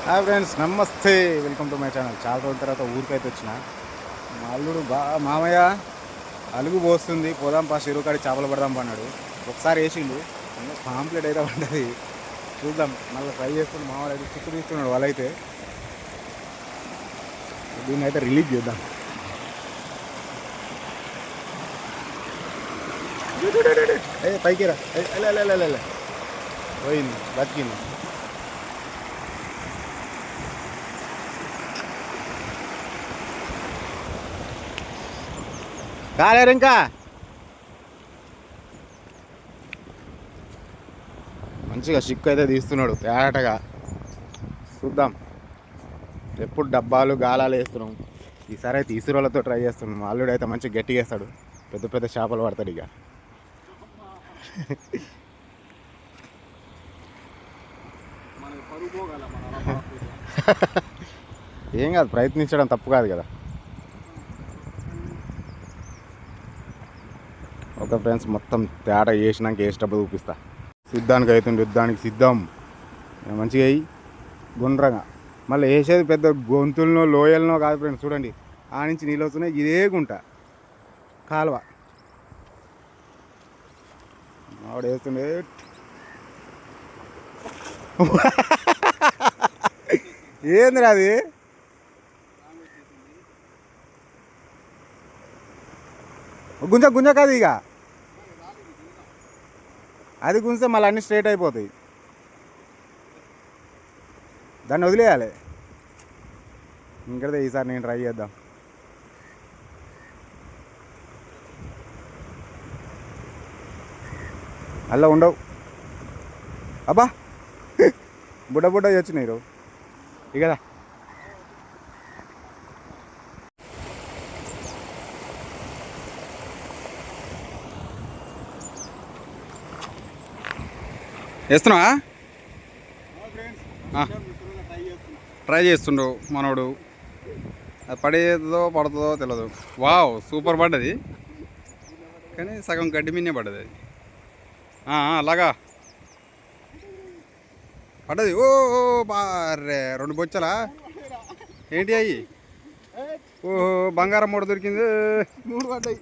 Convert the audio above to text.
Hi friends, నమస్తే. Welcome to my channel. చాలా రోజుల తర్వాత ఊరికైతే వచ్చిన. మా అల్లుడు మామయ్య అలుగు పోస్తుంది, పోదాం పా చెరువు కాడి చేపలు పడదాం అన్నాడు. ఒకసారి వేసిండు, పాంప్లెట్ అయితే పడ్డది. చూద్దాం, మళ్ళీ ట్రై చేస్తున్నాడు. మామయ్య అయితే చుట్టూ తీస్తున్నాడు. వాళ్ళైతే దీన్ని అయితే రిలీజ్ చేద్దాం. పైకి రా, పోయింది, బతికింది. కాలేరు ఇంకా. మంచిగా షిక్ అయితే తీస్తున్నాడు తేటగా. చూద్దాం, ఎప్పుడు డబ్బాలు గాలాలు వేస్తున్నాం. ఈసారి అయితే ఈసురోళ్ళతో ట్రై చేస్తున్నాం. మా అల్లుడు అయితే మంచిగా గట్టిగా వేస్తాడు, పెద్ద పెద్ద చేపలు పడతాడు. ఇక ఏం కాదు, ప్రయత్నించడం తప్పు కాదు కదా. ఓకే ఫ్రెండ్స్, మొత్తం తేట వేసినాక వేసేటప్పుడు చూపిస్తా. సిద్ధానికి అవుతుంది, యుద్ధానికి సిద్ధం. మంచిగా అయ్యి గుండ్రంగా మళ్ళీ వేసేది పెద్ద గొంతులనో లోయలనో కాదు ఫ్రెండ్స్. చూడండి, ఆ నుంచి నీళ్ళు వస్తున్నాయి. ఇదే గుంట కాలువ. ఆవిడ వేస్తుండే ఏందిరా అది? గుంజ గుంజ కాదు, ఇక అది గుంజితే మళ్ళీ అన్నీ స్ట్రైట్ అయిపోతాయి. దాన్ని వదిలేయాలి. ఇంకదే ఈసారి నేను ట్రై చేద్దాం. అలా ఉండవు. అబ్బా, బుడ్డ బుడ్డ వచ్చినాయి ఇక కదా. వేస్తున్నావా? ట్రై చేస్తుండవు మనోడు. అది పడేదో పడుతుందో తెలియదు. వావ్, సూపర్ పడ్డది, కానీ సగం గడ్డి మీనే పడ్డది అది. అలాగా పడ్డది. ఓ బారే, 2 బొచ్చలా ఏంటి అయ్యి? ఓహో, బంగారం మూడ దొరికింది. 3 పడ్డాయి.